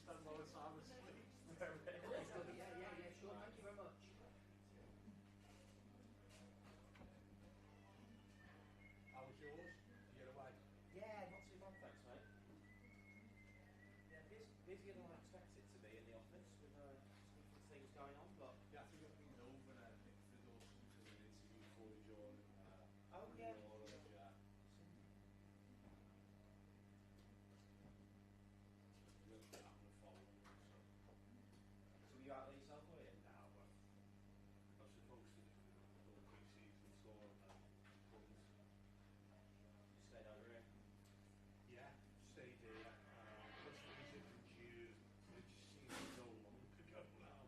spend more time asleep. Yeah, sure. Thank you very much. How was yours? You're away? Yeah, not too bad, thanks, mate. Yeah, busier than I expected it to be in the office with some things going on, but... Yeah, I think I've been over and I picked the door to an interview for the John. Oh, yeah. Yeah. So were you out there yourself, were you? Now, but I was supposed to do the whole pre-season tour and You stayed over here? yeah, stayed here. Just visited June. It just seems so long ago now.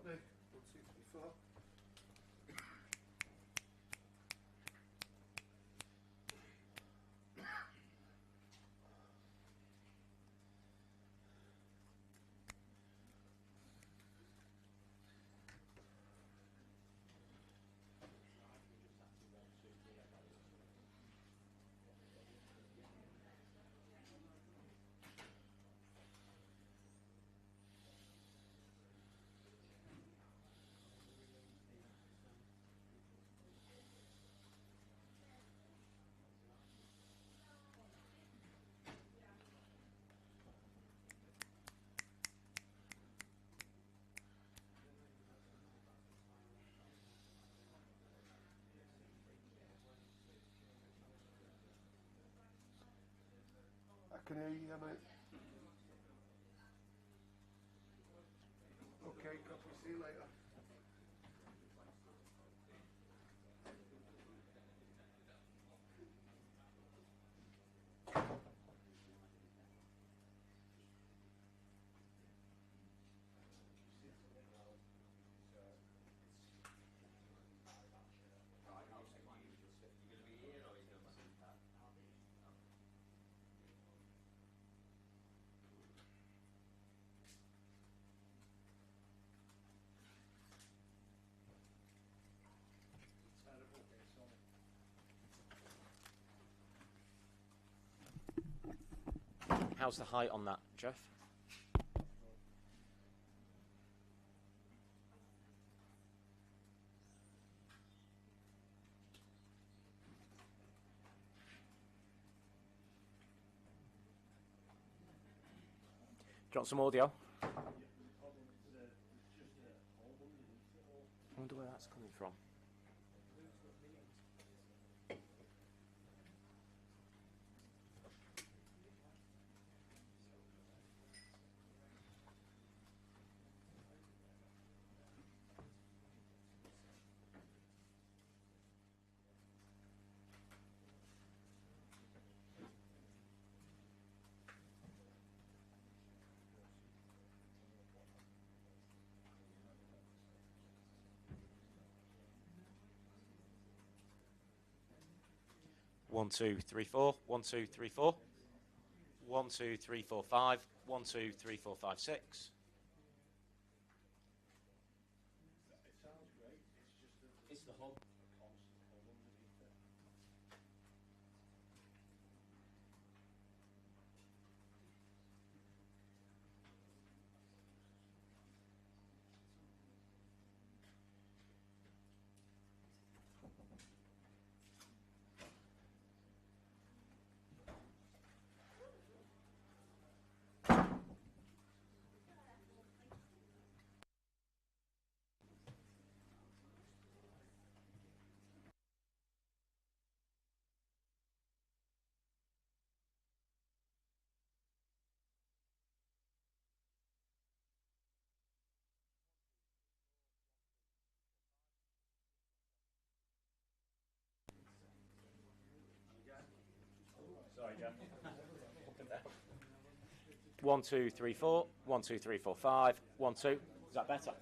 copy. 1, 2, 3, 4. I can hear you, mate. Okay, copy. See you later. How's the height on that, Jeff? Do you want some audio? I wonder where that's coming from. One, two, three, four. 1, 2, 3, 4. 1, 2, 3, 4, 5. 1, 2, 3, 4, 5, 6. It's the hub. Sorry, Jeff. 1, 2, 3, 4. 1, 2, 3, 4, 5. 1, 2. Is that better?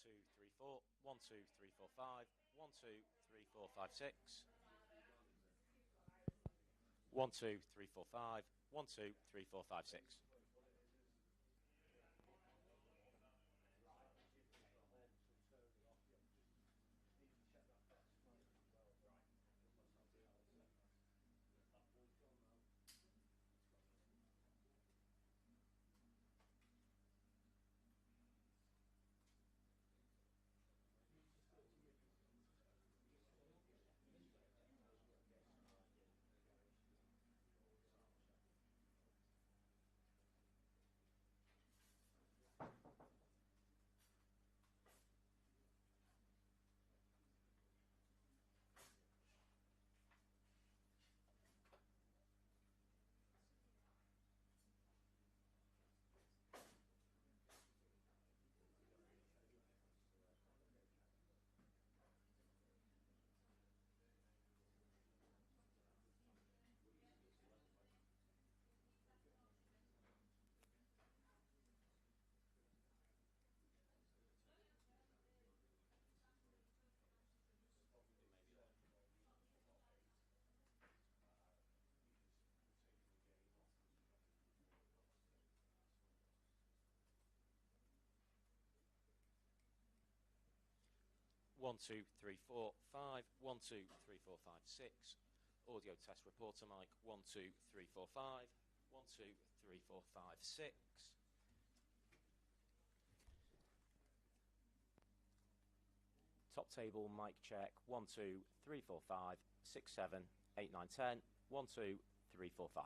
Two, three, four. 1, 2, 3, 4, 5. 1, 2, 3, 4, 5, 6. 1, 2, 3, 4, 5. 1, 2, 3, 4, 5, 6. 1, 2, 3, 4, 5. 1, 2, 3, 4, 5, 6. Audio test reporter mic. 1, 2, 3, 4, 5. 1, 2, 3, 4, 5, 6. Top table mic check. 1, 2, 3, 4, 5, 6, 7, 8, 9, 10. 1, 2, 3, 4, 5.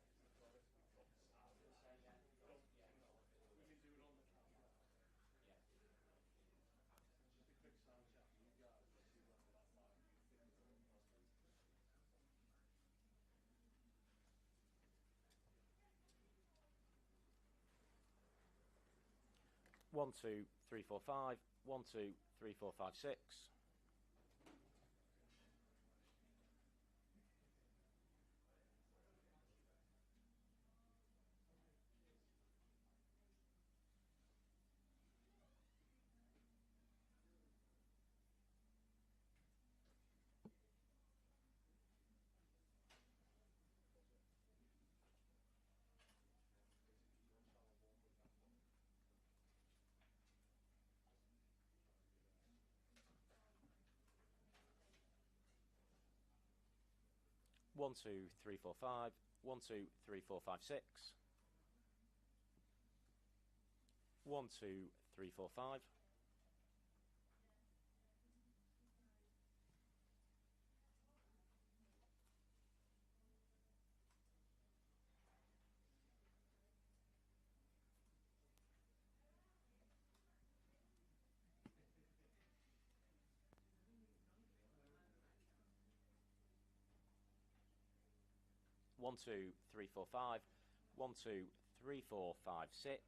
No, no, just needs to check. There's no point if we've got it. We've got the start. We can do it on the camera. Just a quick sound check for you guys to see whether that might be fitting. 1, 2, 3, 4, 5. 1, 2, 3, 4, 5, 6. 1, 2, 3, 4, 5. 1, 2, 3, 4, 5, 6. 1, 2, 3, 4, 5. 1, 2, 3, 4, 5. 1, 2, 3, 4, 5, 6.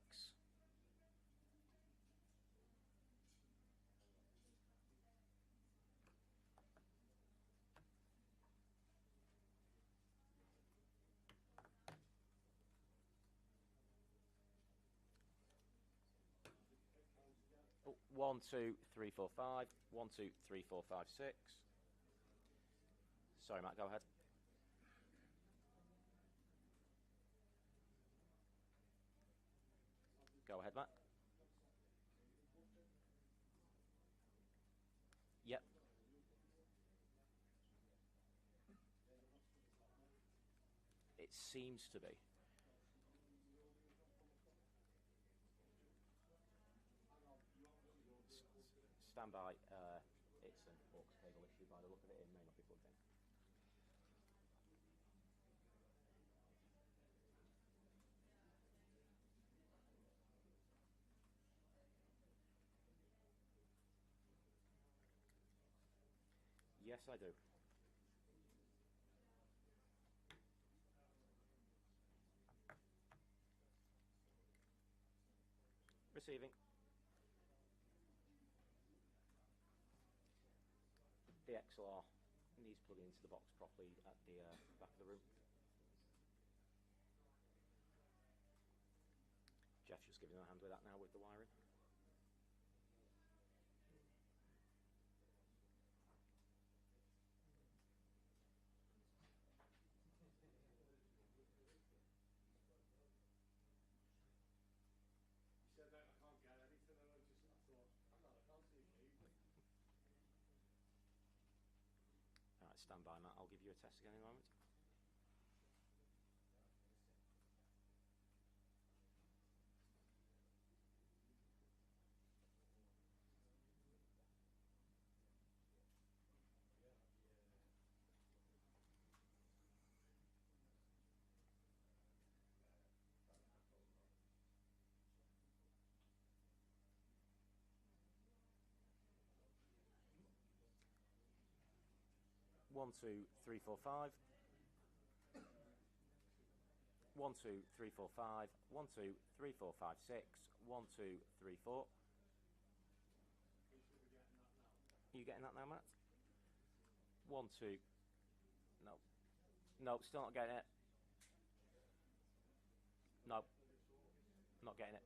1, 2, 3, 4, 5. 1, 2, 3, 4, 5, 6. Sorry, Matt, go ahead. Go ahead, Matt. Yep. It seems to be. Stand by. It's an aux cable issue by the look of it. It may not be plugged in. Yes, I do. Receiving. The XLR needs plugging into the box properly at the back of the room. Jeff's just giving him a hand with that now with the wiring. Alright, stand by, Matt. I'll give you a test again in a moment. One, two, three, four, five. 1, 2, 3, 4, 5. 1, 2, 3, 4, 5, 6. 1, 2, 3, 4. Are you getting that now, Matt? 1, 2. No. No, still not getting it. No. Not getting it.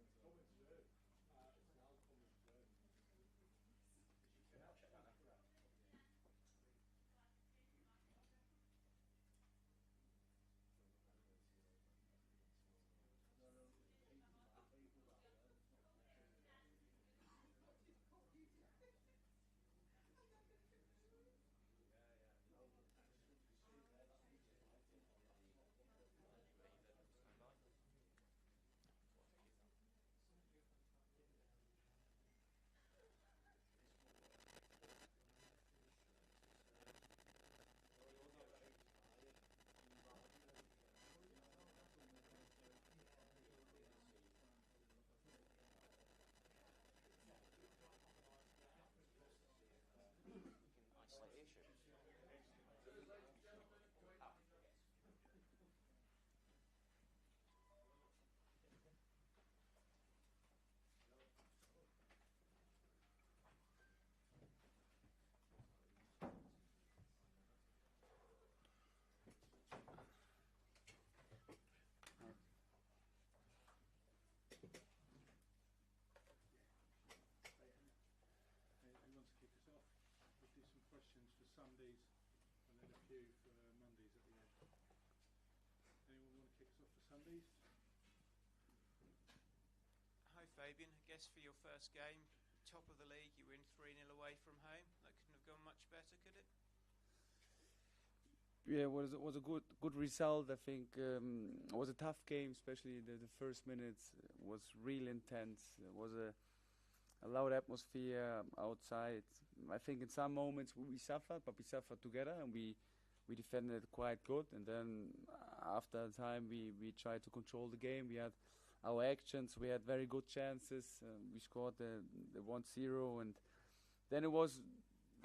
Sundays and then a few for Mondays at the end. Anyone want to kick us off for Sundays? Hi Fabian, I guess for your first game, top of the league, you win 3-0 away from home. That couldn't have gone much better, could it? Yeah, it was a good result. I think it was a tough game, especially the first minutes was really intense. It was a loud atmosphere outside. I think in some moments we suffered, but we suffered together and we defended quite good. And then after a time we tried to control the game. We had our actions. We had very good chances. We scored the 1-0, and then it was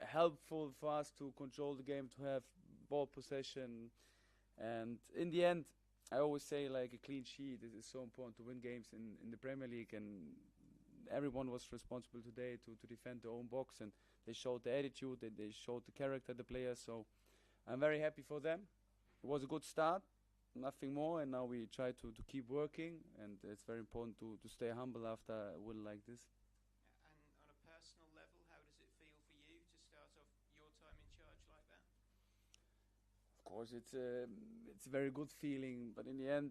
helpful for us to control the game, to have ball possession. And in the end, I always say like a clean sheet is so important to win games in the Premier League, and everyone was responsible today to defend their own box, and they showed the attitude, they showed the character, the players. So I'm very happy for them. It was a good start, nothing more, and now we try to keep working, and it's very important to stay humble after a win like this. And on a personal level, how does it feel for you to start off your time in charge like that? Of course, it's a very good feeling, but in the end,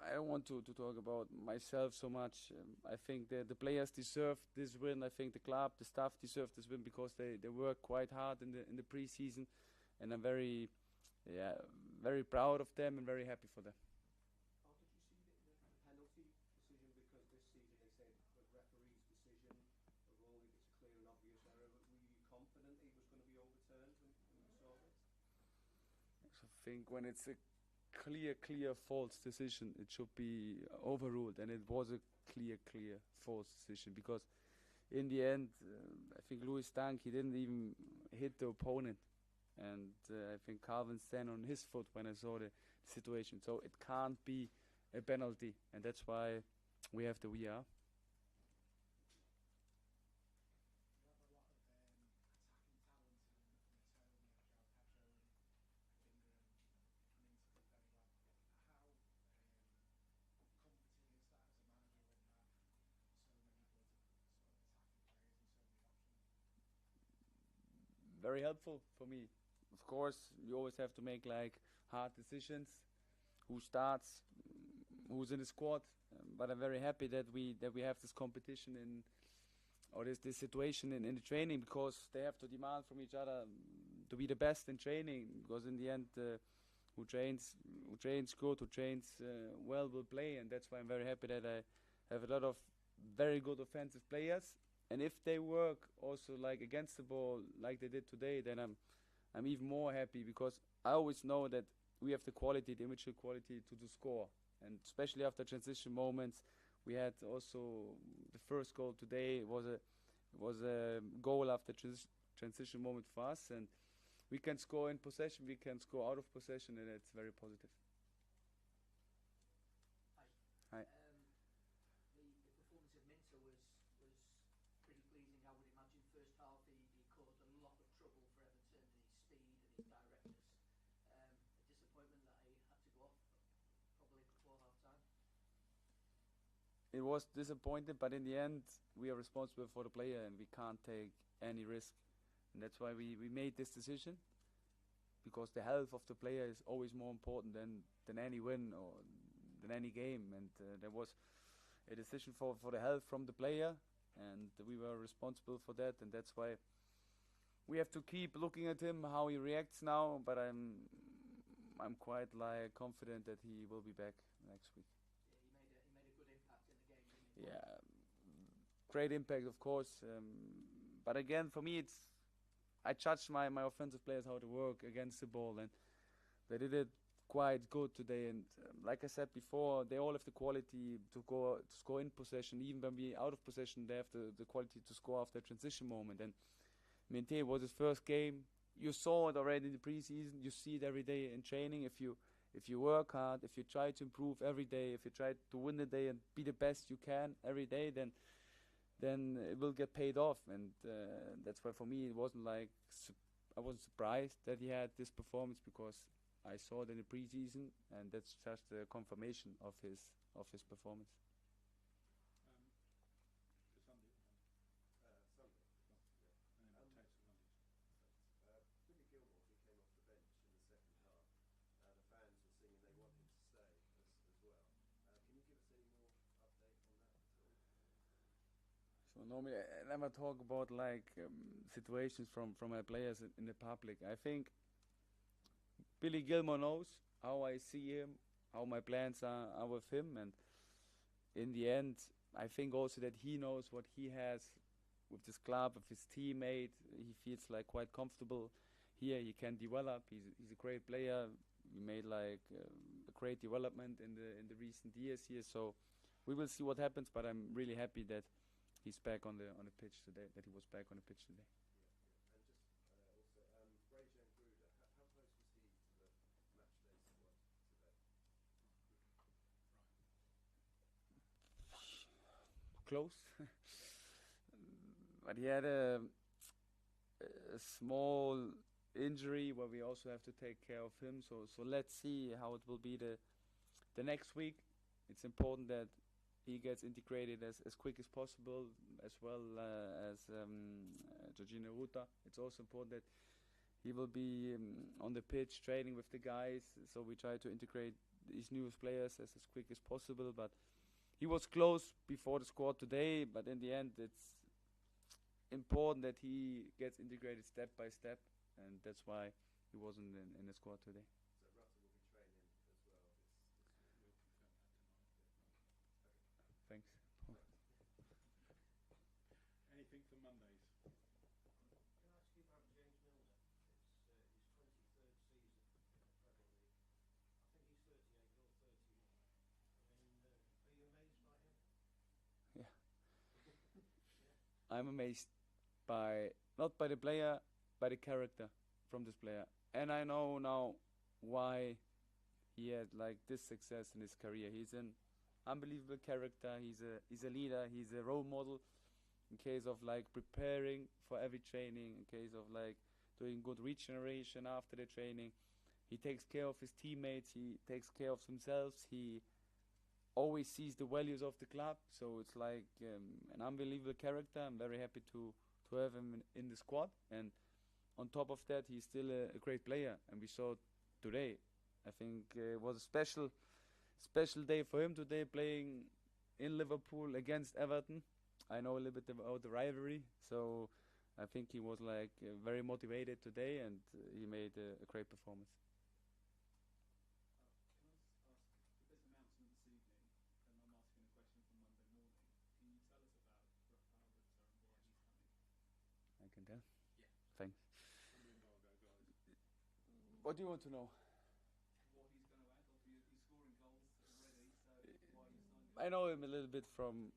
I don't want to talk about myself so much. I think the players deserve this win. I think the club, the staff deserve this win because they work quite hard in the pre-season, and I'm very very proud of them and very happy for them. How did you see the penalty decision? Because this season they said the referee's decision of only if it's a clear and obvious error. Were you confident it was going to be overturned when you saw it? So I think when it's a clear false decision, it should be overruled, and it was a clear false decision, because in the end, I think Louis Stank, he didn't even hit the opponent, and I think Calvin stand on his foot when I saw the situation, so it can't be a penalty, and that's why we have the VR. Very helpful for me. Of course, you always have to make like hard decisions. Who starts, who's in the squad. But I'm very happy that we have this competition or this situation in the training, because they have to demand from each other to be the best in training. Because in the end, who trains good, who trains well, will play, and that's why I'm very happy that I have a lot of very good offensive players. And if they work also like against the ball like they did today, then I'm even more happy, because I always know that we have the quality, the individual quality to score. And especially after transition moments, we had also the first goal today was a goal after transition moment for us, and we can score in possession, we can score out of possession, and it's very positive. Hi. The performance of Minter was pretty pleasing, I would imagine. First half he caused a lot of trouble for Everton, his speed and his directness. A disappointment that he had to go off probably before half time. It was disappointing, but in the end we are responsible for the player and we can't take any risk, and that's why we made this decision, because the health of the player is always more important than any win or than any game, and there was a decision for the health from the player, and we were responsible for that, and that's why we have to keep looking at him, how he reacts now, but I'm quite like confident that he will be back next week. Yeah, he made a good impact in the game, didn't he? Yeah, great impact, of course, but again, for me, I judge my offensive players how to work against the ball, and they did it quite good today. And like I said before, they all have the quality to score in possession. Even when we out of possession, they have the quality to score after a transition moment. And Mente was his first game. You saw it already in the preseason. You see it every day in training. If you work hard, if you try to improve every day, if you try to win the day and be the best you can every day, then it will get paid off. And that's why for me it wasn't like I wasn't surprised that he had this performance, because I saw it in the preseason, and that's just a confirmation of his performance. Sunday. Billy Gilmore, he came off the bench in the second half. The fans were singing they want him to stay as well. Can you give us any more update on that at all? So normally I never talk about like situations from my players in the public. I think Billy Gilmore knows how I see him, how my plans are with him, and in the end, I think also that he knows what he has with this club, with his teammate. He feels like quite comfortable here. He can develop. He's a great player. We made like a great development in the recent years here. So we will see what happens. But I'm really happy that he's back on the pitch today. That he was back on the pitch today. And just also, Brighton Gruder, how close was he to the matchday squad today? Close. But he had a small injury where we also have to take care of him. So let's see how it will be the next week. It's important that he gets integrated as quick as possible, as well as Dyche and Hürzeler. It's also important that he will be on the pitch training with the guys. So we try to integrate these newest players as quick as possible. But he was close before the squad today. But in the end, it's important that he gets integrated step by step, and that's why he wasn't in the squad today. So Rutter will be think for Mondays? Can I ask you about James Milner? It's his 23rd season in the Premier League. I think he's 38, you're 30. I mean, are you amazed by him? Yeah. I'm amazed by, not by the player, by the character from this player. And I know now why he had like this success in his career. He's an unbelievable character. He's a leader. He's a role model in case of like preparing for every training, in case of like doing good regeneration after the training. He takes care of his teammates. He takes care of himself. He always sees the values of the club. So it's like an unbelievable character. I'm very happy to have him in the squad. And on top of that, he's still a great player. And we saw today, I think it was a special day for him today, playing in Liverpool against Everton. I know a little bit about the rivalry, so I think he was like very motivated today, and he made a great performance. Can I ask, there's announcement this evening, and I'm asking a question from Monday morning. Can you tell us about Brighton and why he's coming? I can tell. Yeah. Thanks. Under embargo, guys. What do you want to know? What he's going to add? Obviously, he's scoring goals already, so why he's signing him? I know him a little bit from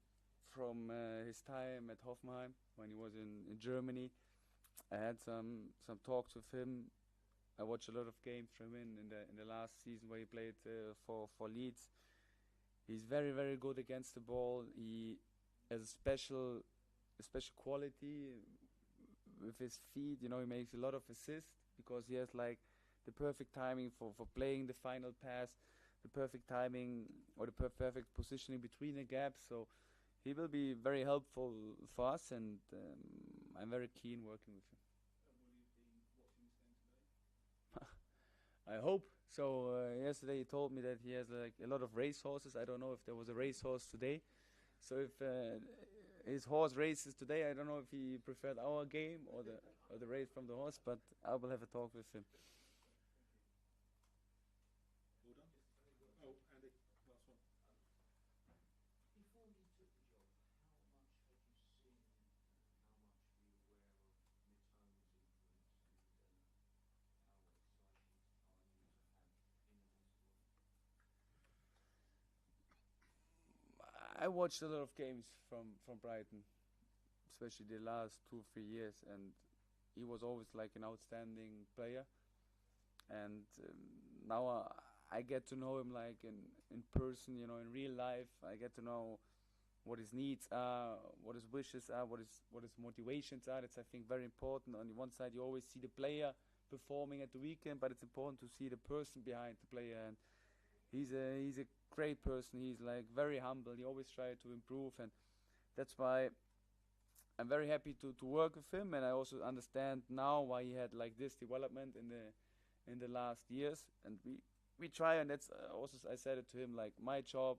his time at Hoffenheim when he was in Germany. I had some talks with him. I watched a lot of games from him in the last season where he played for Leeds. He's very, very good against the ball. He has a special quality with his feet. You know, he makes a lot of assists because he has like the perfect timing for playing the final pass, the perfect timing or the perfect positioning between the gaps. So he will be very helpful for us, and I'm very keen working with him. Will you be watching this game today? I hope so. Yesterday he told me that he has like a lot of race horses. I don't know if there was a race horse today. So if his horse races today, I don't know if he preferred our game or the race from the horse, but I will have a talk with him. All done? Oh, Andy, last one. Before you took the job, how much had you seen, how much were you aware of Mitoma's influence, and how exciting are you to have in the squad? I watched a lot of games from Brighton, especially the last 2-3 years, and he was always like an outstanding player. And now I get to know him like in person, you know, in real life. I get to know what his needs are, what his wishes are, what his motivations are. That's, I think, very important. On the one side, you always see the player performing at the weekend, but it's important to see the person behind the player. And he's a great person. He's like very humble. He always tries to improve, and that's why I'm very happy to work with him. And I also understand now why he had like this development in the last years. And we try, and that's also, I said it to him, like my job,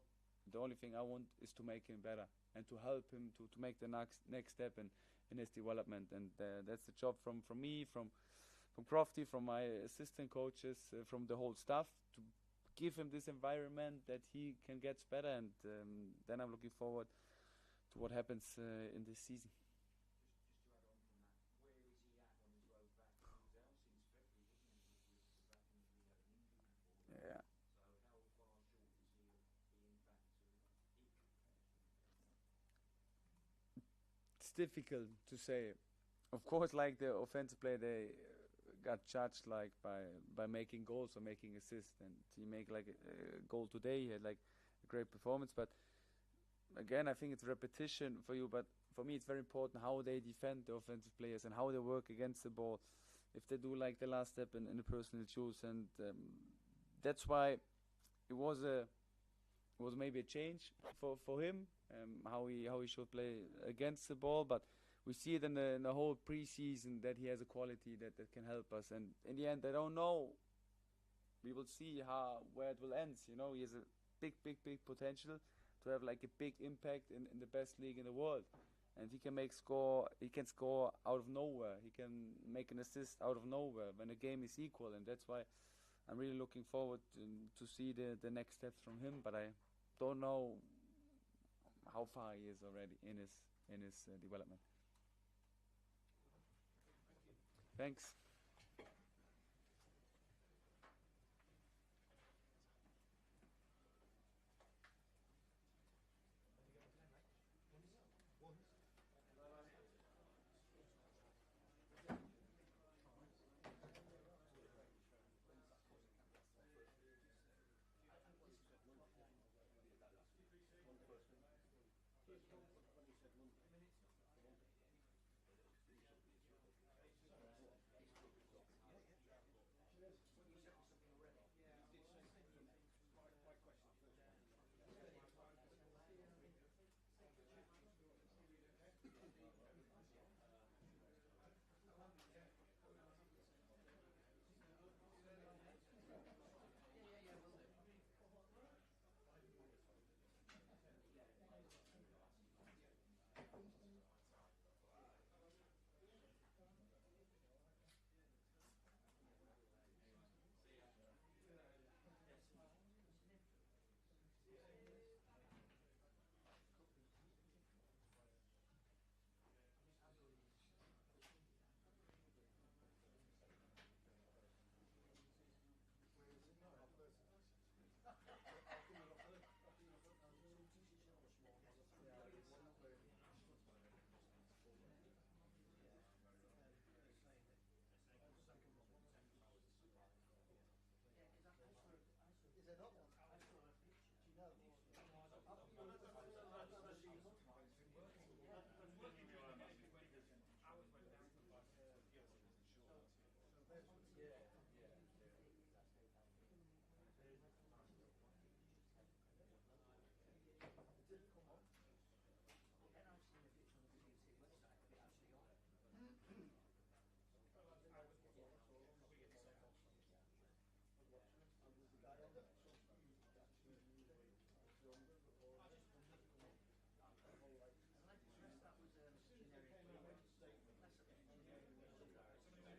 the only thing I want is to make him better and to help him to make the next step in his development. And that's the job from me, from Crofty, from my assistant coaches, from the whole staff, to give him this environment that he can get better. And then I'm looking forward to what happens in this season. Just to add on from that, where is he at on his road back? He was out since February, wasn't he, with the back injury? He had an injury before. Yeah. So how far short is he of being back to peak? It's difficult to say. Of course, like the offensive player, they got judged like by making goals or making assists, and he made like a goal today. He had like a great performance, but again, I think it's repetition for you. But for me, it's very important how they defend the offensive players and how they work against the ball. If they do like the last step in the personal choice, and that's why it was maybe a change for him, how he should play against the ball. But we see it in the whole preseason that he has a quality that can help us. And in the end, I don't know. We will see where it will end. You know, he has a big potential to have like a big impact in the best league in the world. And he can score out of nowhere. He can make an assist out of nowhere when the game is equal. And that's why I'm really looking forward to see the next steps from him. But I don't know how far he is already in his development. Thanks. Yeah, the Premier League's not in, is it? No, it's not open, is it? It's more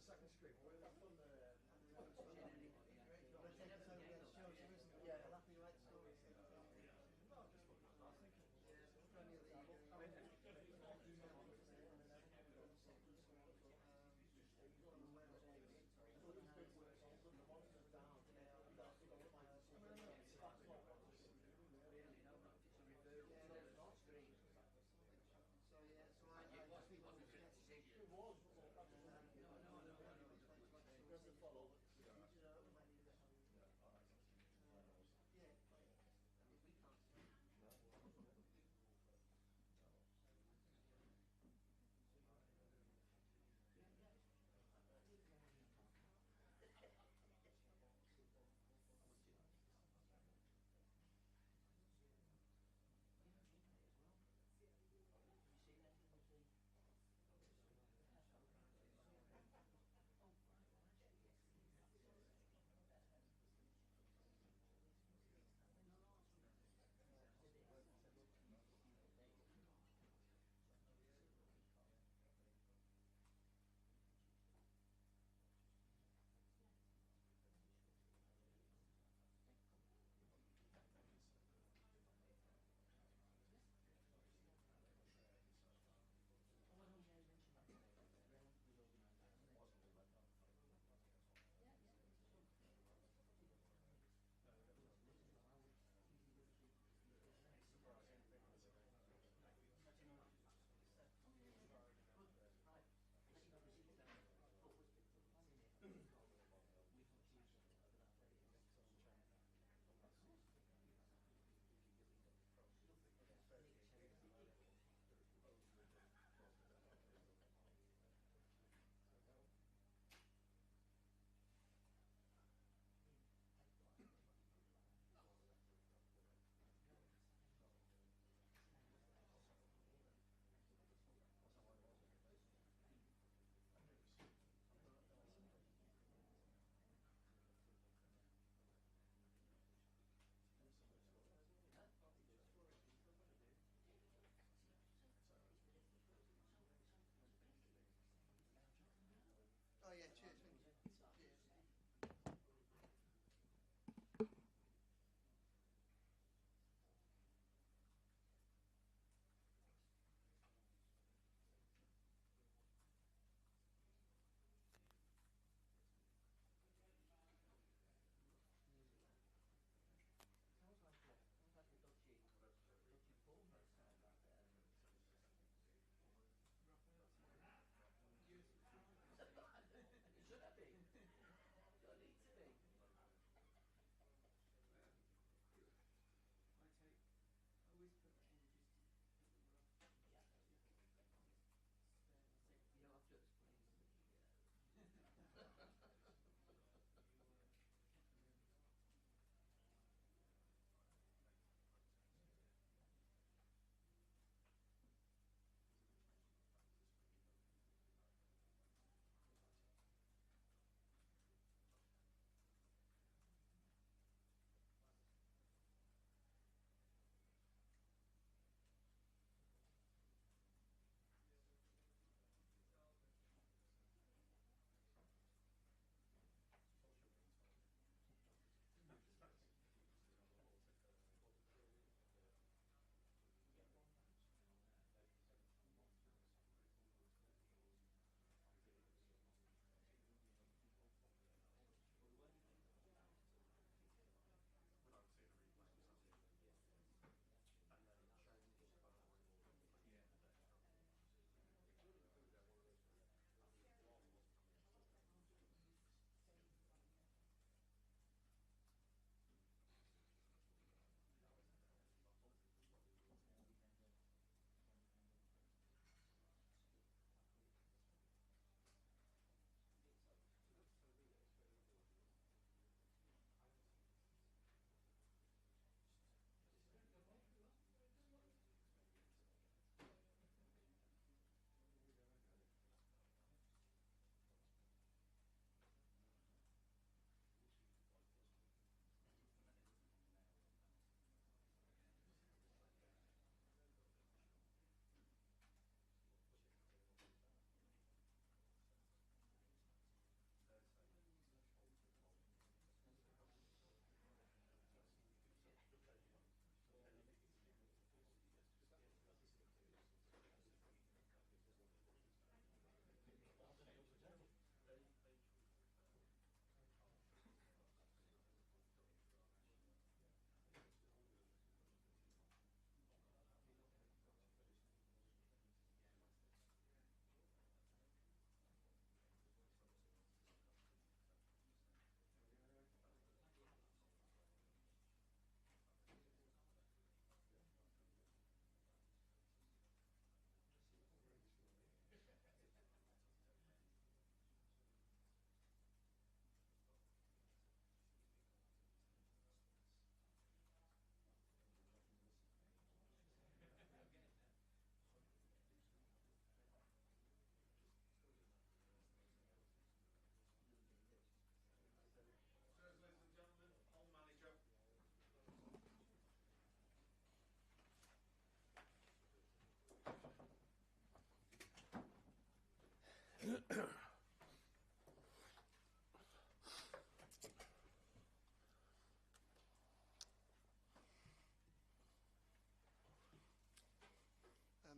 Second screen. generic. Yeah, laughing right stories. Yeah, Premier League.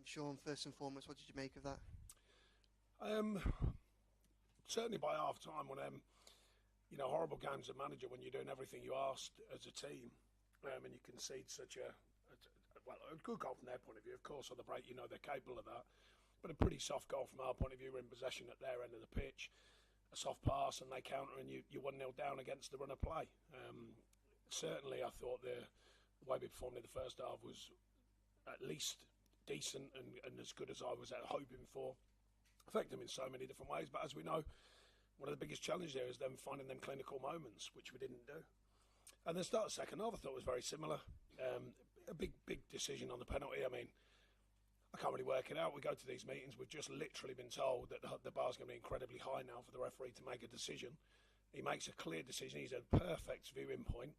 Sean, first and foremost, what did you make of that? Certainly by half time, when horrible games of manager, when you're doing everything you asked as a team, and you concede such a good goal from their point of view. Of course, on the break, they're capable of that, but a pretty soft goal from our point of view. We're in possession at their end of the pitch, a soft pass, and they counter, and you're 1-0 down against the run of play. Certainly, I thought the way we performed in the first half was at least decent and as good as I was hoping for. Affect them in so many different ways, but as we know, one of the biggest challenges there is them finding them clinical moments, which we didn't do. And the start of the second half, I thought was very similar. A big decision on the penalty. I mean, I can't really work it out. We go to these meetings, we've just literally been told that the bar's going to be incredibly high now for the referee to make a decision. He makes a clear decision. He's a perfect viewing point.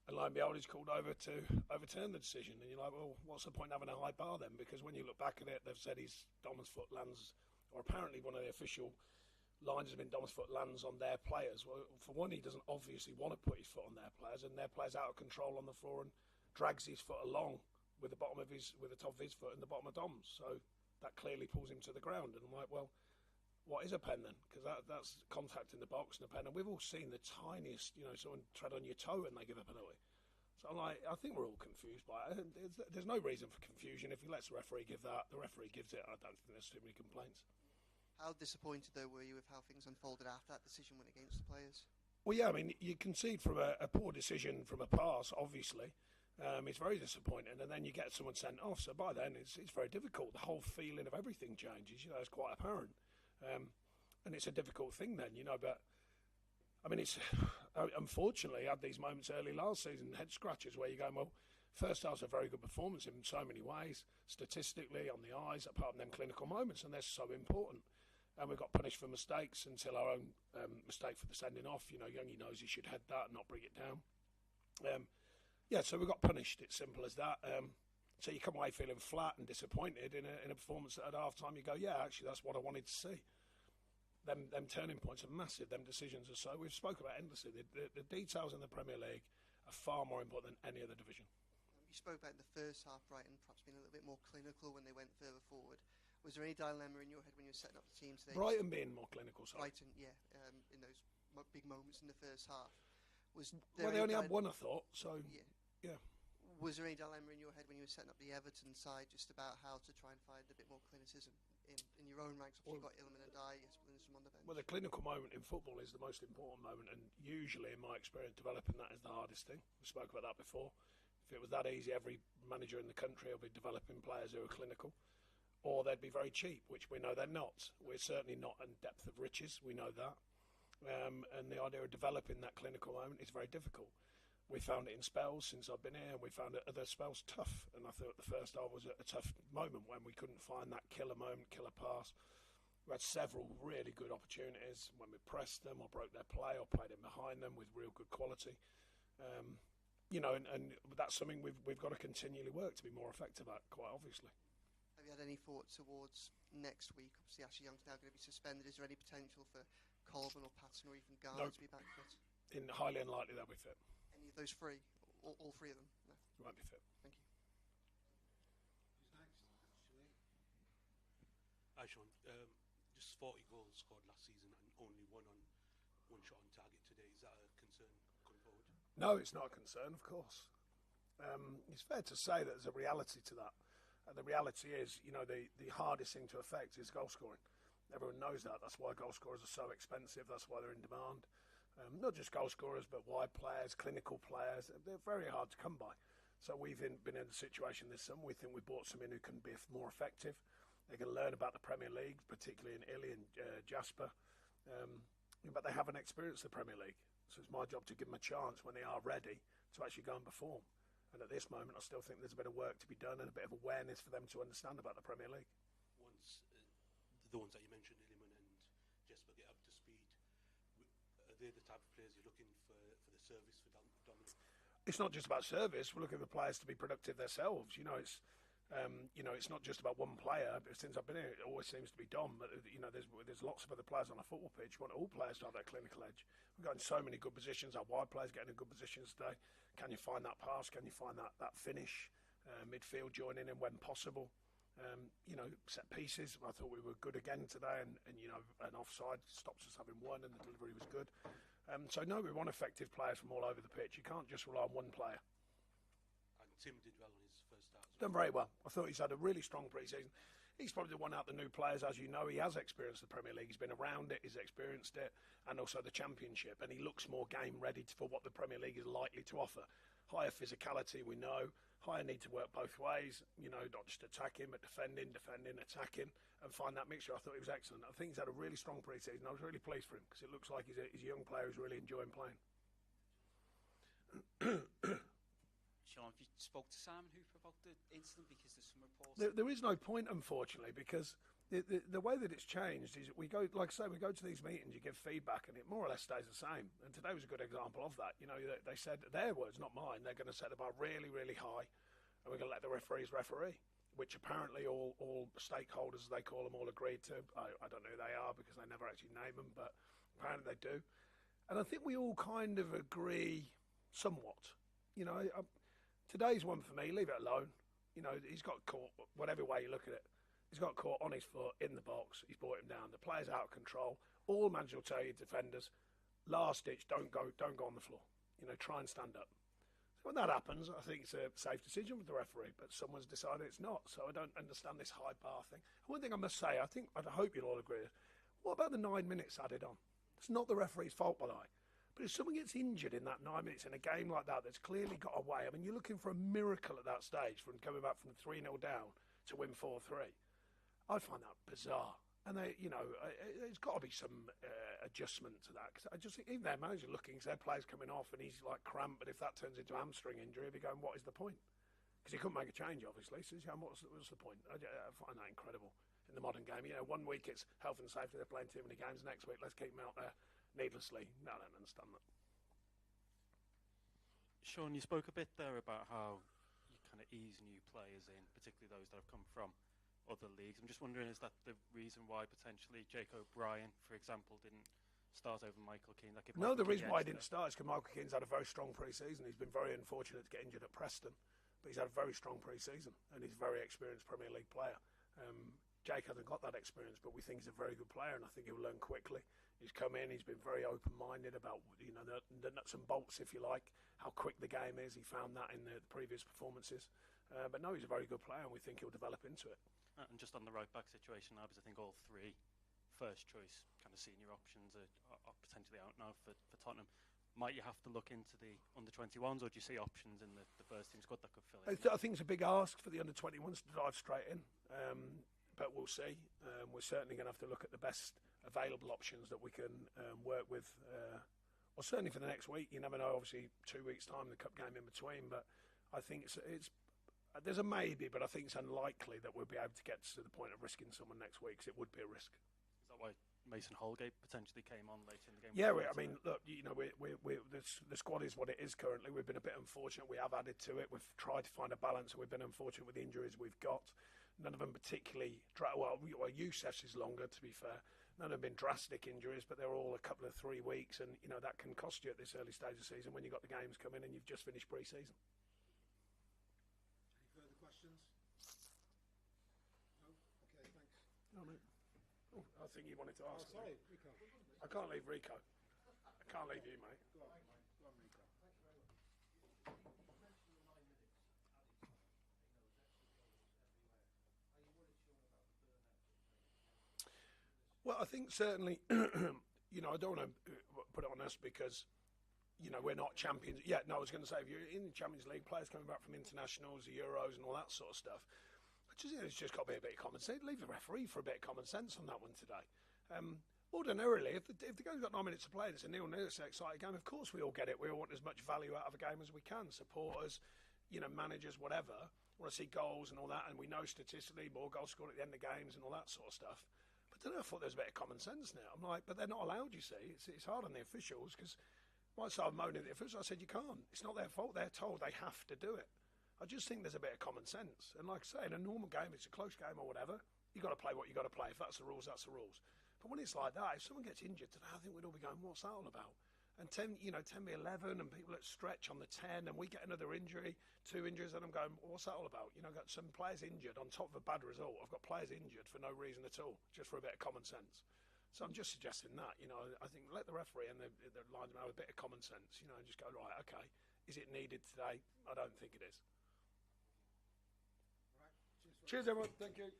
And lo and behold, he's called over to overturn the decision. And you're like, well, what's the point of having a high bar then? Because when you look back at it, they've said Dom's foot lands, or apparently one of the official lines has been Dom's foot lands on their players. Well, for one, he doesn't obviously want to put his foot on their players, and their players out of control on the floor and drags his foot along with the top of his foot and the bottom of Dom's. So that clearly pulls him to the ground. And I'm like, well, what is a pen then? Because that's contact in the box and a pen. And we've all seen the tiniest, someone tread on your toe and they give a penalty. So I'm like, I think we're all confused by it. There's no reason for confusion. If he lets the referee give that, the referee gives it. I don't think there's too many complaints. How disappointed, though, were you with how things unfolded after that decision went against the players? Well, yeah, I mean, you concede from a poor decision from a pass, obviously. It's very disappointing, and then you get someone sent off. So by then, it's very difficult. The whole feeling of everything changes. It's quite apparent, and it's a difficult thing then. But I mean, it's unfortunately I had these moments early last season, head scratches, where you're going, well, first half's a very good performance in so many ways, statistically, on the eyes, apart from them clinical moments, and they're so important. And we got punished for mistakes until our own mistake for the sending off. Youngie knows he should head that and not bring it down. So we got punished. It's simple as that. So you come away feeling flat and disappointed in a performance that at half time you go, yeah, actually that's what I wanted to see. Them turning points are massive. Them decisions are so. We've spoken about endlessly. The details in the Premier League are far more important than any other division. You spoke about in the first half, Brighton perhaps being a little bit more clinical when they went further forward. Was there any dilemma in your head when you were setting up the team today? Brighton being more clinical, sorry. Brighton, yeah, in those big moments in the first half. They only had one, I thought, so yeah. Was there any dilemma in your head when you were setting up the Everton side just about how to try and find a bit more clinicism in your own ranks? Obviously, you've got Ilman and Dyche, Lindstrom on the bench. Well, the clinical moment in football is the most important moment, and usually, in my experience, developing that is the hardest thing. We spoke about that before. If it was that easy, every manager in the country will be developing players who are clinical, or they'd be very cheap, which we know they're not. We're certainly not in depth of riches, we know that. And the idea of developing that clinical moment is very difficult. We found it in spells since I've been here, and we found it other spells tough. And I thought the first half was a tough moment when we couldn't find that killer moment, killer pass. We had several really good opportunities when we pressed them or broke their play or played in behind them with real good quality. And that's something we've got to continually work to be more effective at, quite obviously. Have you had any thoughts towards next week? Obviously, Ashley Young's now going to be suspended. Is there any potential for Colvin or Patton or even Garner to be back fit? Highly unlikely they'll be fit. Any of those three? All three of them? No. Won't be fit. Thank you. Who's next, actually? Hi, Sean. Just 40 goals scored last season and only one shot on target today. Is that a concern going forward? No, it's not a concern, of course. It's fair to say that there's a reality to that. And the reality is, the hardest thing to affect is goal scoring. Everyone knows that. That's why goal scorers are so expensive. That's why they're in demand. Not just goal scorers, but wide players, clinical players. They're very hard to come by. So we've been in a situation this summer. We think we brought some in who can be more effective. They can learn about the Premier League, particularly in Illy and Jasper. But they haven't experienced the Premier League. So it's my job to give them a chance when they are ready to actually go and perform. And at this moment, I still think there's a bit of work to be done and a bit of awareness for them to understand about the Premier League. Once the ones that you mentioned, Illiman and Jesper, get up to speed, are they the type of players you're looking for the service for Dominic? It's not just about service. We're looking for players to be productive themselves. It's not just about one player. But since I've been here, it always seems to be Dom. But there's lots of other players on a football pitch. We want all players to have that clinical edge. We've got in so many good positions. Our wide players getting in good positions today. Can you find that pass? Can you find that finish? Midfield joining in when possible. Set pieces, I thought we were good again today, and an offside stops us having one, and the delivery was good. So no, we want effective players from all over the pitch. You can't just rely on one player. And Tim did well in his first start. Done very well. I thought he's had a really strong pre-season. He's probably the one out the new players, as you know. He has experienced the Premier League. He's been around it. He's experienced it, and also the Championship. And he looks more game ready for what the Premier League is likely to offer. Higher physicality, we know. Higher need to work both ways. Not just attacking, but defending, attacking, and find that mixture. I thought he was excellent. I think he's had a really strong pre-season. I was really pleased for him because it looks like he's a young player who's really enjoying playing. Sean, have you spoke to Simon Hooper about the incident? Because there's some reports. There is no point, unfortunately, because the way that it's changed is we go, like I say, we go to these meetings, you give feedback, and it more or less stays the same. And today was a good example of that. They said, their words, not mine, they're going to set the bar really, really high, and we're going to let the referees referee, which apparently all stakeholders, as they call them, all agreed to. I don't know who they are because they never actually name them, but apparently they do. And I think we all kind of agree somewhat. Today's one for me, leave it alone. He's got caught, whatever way you look at it. He's got caught on his foot in the box. He's brought him down. The player's out of control. All managers will tell you, defenders, last ditch, don't go on the floor. Try and stand up. So when that happens, I think it's a safe decision with the referee, but someone's decided it's not. So I don't understand this high bar thing. One thing I must say, I hope you'll all agree, what about the 9 minutes added on? It's not the referee's fault, by the way. But if someone gets injured in that 9 minutes in a game like that, that's clearly got away. I mean, you're looking for a miracle at that stage from coming back from 3-0 down to win 4-3. I find that bizarre. And there's got to be some adjustment to that. Because I just think even their manager looking, their player's coming off and he's like cramped. But if that turns into a hamstring injury, he'll be going, what is the point? Because he couldn't make a change, obviously. So what's the point? I find that incredible in the modern game. 1 week it's health and safety, they're playing too many games. Next week, let's keep them out there needlessly. No, I don't understand that. Sean, you spoke a bit there about how you kind of ease new players in, particularly those that have come from other leagues. I'm just wondering, is that the reason why potentially Jake O'Brien, for example, didn't start over Michael Keane? No, the reason why he didn't start is because Michael Keane's had a very strong pre-season. He's been very unfortunate to get injured at Preston, but he's had a very strong pre-season and he's a very experienced Premier League player. Jake hasn't got that experience, but we think he's a very good player and I think he'll learn quickly. He's come in, he's been very open-minded about the nuts and bolts, if you like, how quick the game is. He found that in the previous performances. But no, he's a very good player and we think he'll develop into it. And just on the right-back situation now, because I think all three first-choice kind of senior options are potentially out now for Tottenham. Might you have to look into the under-21s, or do you see options in the first team squad that could fill in? I think it's a big ask for the under-21s to dive straight in. But we'll see. We're certainly going to have to look at the best available options that we can work with. Or certainly for the next week. You never know, obviously 2 weeks' time, the cup game in between. But I think it's there's a maybe, but I think it's unlikely that we'll be able to get to the point of risking someone next week, because it would be a risk. Is that why Mason Holgate potentially came on late in the game? Yeah, I mean, look, the squad is what it is currently. We've been a bit unfortunate. We have added to it. We've tried to find a balance, and we've been unfortunate with the injuries we've got. None of them particularly, Youssef's is longer, to be fair. None have been drastic injuries, but they're all a couple of 3 weeks, and that can cost you at this early stage of the season when you've got the games coming and you've just finished pre-season. Any further questions? No? Okay, thanks. No, mate. Oh, I think you wanted to ask. Oh, sorry, Rico. I can't leave Rico. I can't leave you, mate. Go on, Rico. Well, I think certainly, I don't want to put it on us because, we're not champions. Yeah, no, I was going to say, if you're in the Champions League, players coming back from internationals, the Euros and all that sort of stuff, it's just got to be a bit of common sense. Leave the referee for a bit of common sense on that one today. Ordinarily, if the game's got 9 minutes to play and it's a 0-0, it's an exciting game, of course we all get it. We all want as much value out of a game as we can. Supporters, managers, whatever, want to see goals and all that, and we know statistically more goals scored at the end of games and all that sort of stuff. But I thought there was a bit of common sense now. I'm like, but they're not allowed, you see. It's hard on the officials because once I'm moaning at the officials, I said, you can't. It's not their fault. They're told they have to do it. I just think there's a bit of common sense. And like I say, in a normal game, it's a close game or whatever, you've got to play what you've got to play. If that's the rules, that's the rules. But when it's like that, if someone gets injured today, I think we'd all be going, what's that all about? And 10 v 11, and people at stretch on the 10, and we get another injury, 2 injuries, and I'm going, what's that all about? You know, I've got some players injured on top of a bad result. I've got players injured for no reason at all, just for a bit of common sense. So I'm just suggesting that, you know, I think let the referee and the linesman have a bit of common sense, you know, and just go, right, okay, is it needed today? I don't think it is. Right. Cheers, everyone. Thank you.